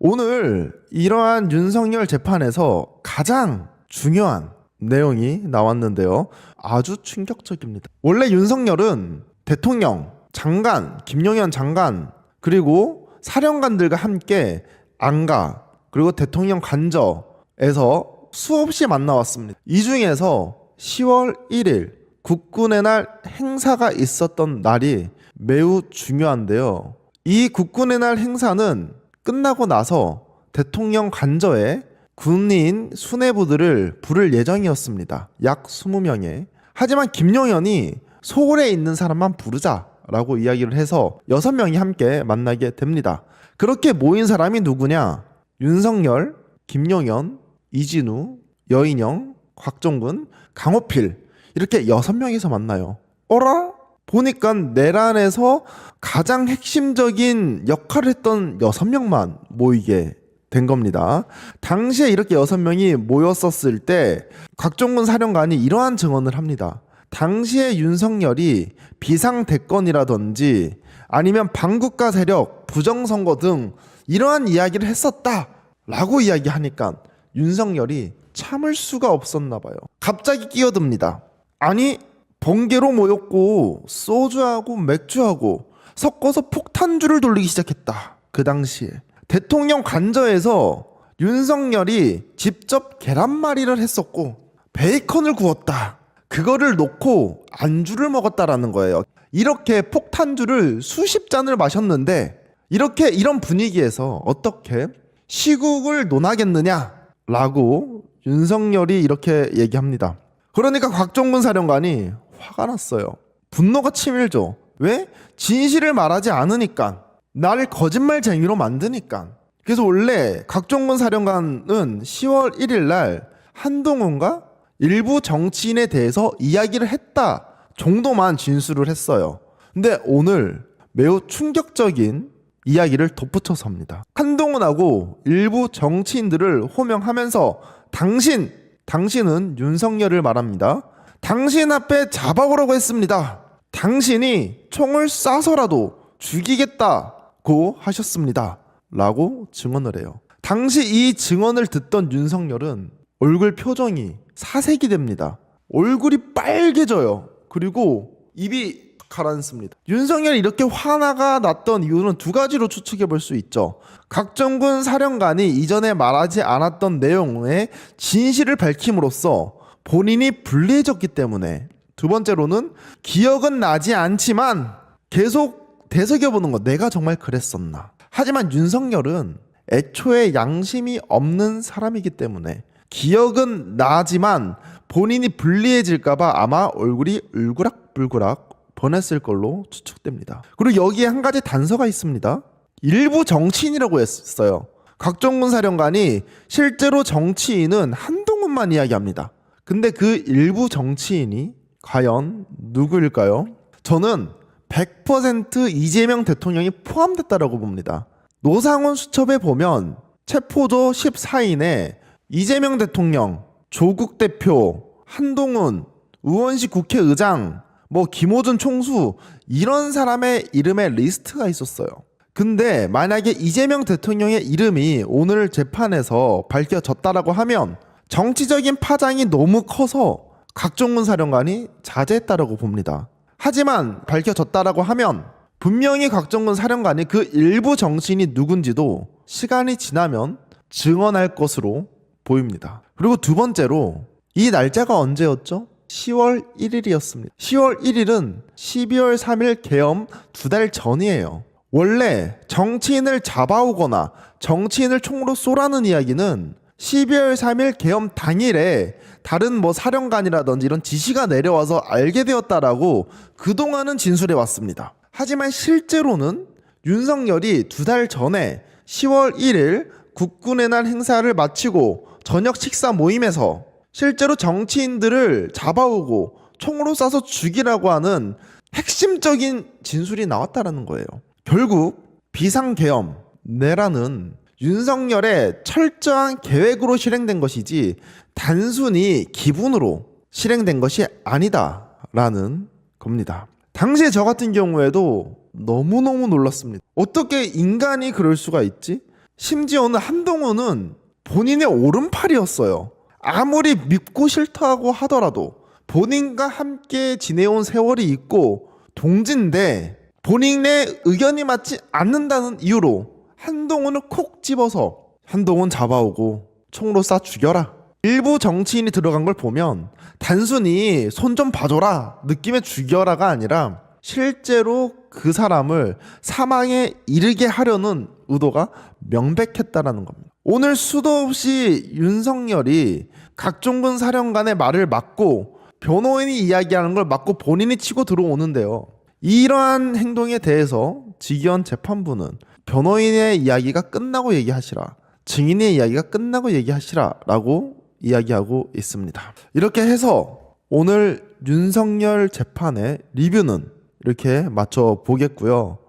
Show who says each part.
Speaker 1: 오늘 이러한 윤석열 재판에서 가장 중요한 내용이 나왔는데요. 아주 충격적입니다. 원래 윤석열은 대통령, 장관, 김용현 장관, 그리고 사령관들과 함께 안가, 그리고 대통령 관저에서 수없이 만나왔습니다. 이 중에서 10월 1일 국군의 날 행사가 있었던 날이 매우 중요한데요. 이 국군의 날 행사는 끝나고 나서 대통령 관저에 군인 수뇌부들을 부를 예정이었습니다. 약 20명에. 하지만 김용현이 서울에 있는 사람만 부르자라고 이야기를 해서 6명이 함께 만나게 됩니다. 그렇게 모인 사람이 누구냐? 윤석열, 김용현, 이진우, 여인영, 곽종근, 강호필 이렇게 6명이서 만나요. 어라? 보니까 내란에서 가장 핵심적인 역할을 했던 6명만 모이게 된 겁니다. 당시에 이렇게 6명이 모였었을 때 곽종근 사령관이 이러한 증언을 합니다. 당시에 윤석열이 비상대권이라든지 아니면 반국가 세력, 부정선거 등 이러한 이야기를 했었다라고 이야기하니까 윤석열이 참을 수가 없었나 봐요. 갑자기 끼어듭니다. 아니 번개로 모였고 소주하고 맥주하고 섞어서 폭탄주를 돌리기 시작했다. 그 당시에 대통령 관저에서 윤석열이 직접 계란말이를 했었고 베이컨을 구웠다. 그거를 놓고 안주를 먹었다라는 거예요. 이렇게 폭탄주를 수십 잔을 마셨는데 이런 분위기에서 어떻게 시국을 논하겠느냐라고 윤석열이 이렇게 얘기합니다. 그러니까 곽종근 사령관이 화가 났어요. 분노가 치밀죠. 왜? 진실을 말하지 않으니까. 나를 거짓말쟁이로 만드니까. 그래서 원래 곽종근 사령관은 10월 1일 날 한동훈과 일부 정치인에 대해서 이야기를 했다 정도만 진술을 했어요. 근데 오늘 매우 충격적인 이야기를 덧붙여서 합니다. 한동훈하고 일부 정치인들을 호명하면서 당신은 윤석열을 말합니다. 당신 앞에 잡아오라고 했습니다. 당신이 총을 쏴서라도 죽이겠다고 하셨습니다. 라고 증언을 해요. 당시 이 증언을 듣던 윤석열은 얼굴 표정이 사색이 됩니다. 얼굴이 빨개져요. 그리고 입이 가라앉습니다. 윤석열이 이렇게 화가 났던 이유는 두 가지로 추측해 볼 수 있죠. 곽종근 사령관이 이전에 말하지 않았던 내용의 진실을 밝힘으로써 본인이 불리해졌기 때문에, 두 번째로는 기억은 나지 않지만 계속 되새겨보는 거, 내가 정말 그랬었나. 하지만 윤석열은 애초에 양심이 없는 사람이기 때문에 기억은 나지만 본인이 불리해질까봐 아마 얼굴이 울그락불그락 변했을 걸로 추측됩니다. 그리고 여기에 한 가지 단서가 있습니다. 일부 정치인이라고 했어요. 곽종근 사령관이 실제로 정치인은 한동훈만 이야기합니다. 근데 그 일부 정치인이 과연 누구일까요? 저는 100% 이재명 대통령이 포함됐다라고 봅니다. 노상훈 수첩에 보면 체포조 14인에 이재명 대통령, 조국 대표, 한동훈, 의원식 국회의장, 김호준 총수 이런 사람의 이름의 리스트가 있었어요. 근데 만약에 이재명 대통령의 이름이 오늘 재판에서 밝혀졌다라고 하면 정치적인 파장이 너무 커서 곽종근 사령관이 자제했다라고 봅니다. 하지만 밝혀졌다라고 하면 분명히 곽종근 사령관이 그 일부 정치인이 누군지도 시간이 지나면 증언할 것으로 보입니다. 그리고 두 번째로 이 날짜가 언제였죠? 10월 1일이었습니다. 10월 1일은 12월 3일 계엄 2달 전이에요. 원래 정치인을 잡아오거나 정치인을 총으로 쏘라는 이야기는 12월 3일 계엄 당일에 다른 사령관이라든지 이런 지시가 내려와서 알게 되었다라고 그동안은 진술해 왔습니다. 하지만 실제로는 윤석열이 2달 전에 10월 1일 국군의 날 행사를 마치고 저녁 식사 모임에서 실제로 정치인들을 잡아오고 총으로 쏴서 죽이라고 하는 핵심적인 진술이 나왔다라는 거예요. 결국 비상계엄, 내란은 윤석열의 철저한 계획으로 실행된 것이지 단순히 기분으로 실행된 것이 아니다라는 겁니다. 당시에 저 같은 경우에도 너무너무 놀랐습니다. 어떻게 인간이 그럴 수가 있지? 심지어는 한동훈은 본인의 오른팔이었어요. 아무리 밉고 싫다고 하더라도 본인과 함께 지내온 세월이 있고 동지인데 본인의 의견이 맞지 않는다는 이유로 한동훈을 콕 집어서 한동훈 잡아오고 총으로 쏴 죽여라. 일부 정치인이 들어간 걸 보면 단순히 손 좀 봐줘라 느낌의 죽여라가 아니라 실제로 그 사람을 사망에 이르게 하려는 의도가 명백했다라는 겁니다. 오늘 수도 없이 윤석열이 각종군 사령관의 말을 막고 변호인이 이야기하는 걸 막고 본인이 치고 들어오는데요. 이러한 행동에 대해서 직위원 재판부는 변호인의 이야기가 끝나고 얘기하시라, 증인의 이야기가 끝나고 얘기하시라 라고 이야기하고 있습니다. 이렇게 해서 오늘 윤석열 재판의 리뷰는 이렇게 마쳐 보겠고요.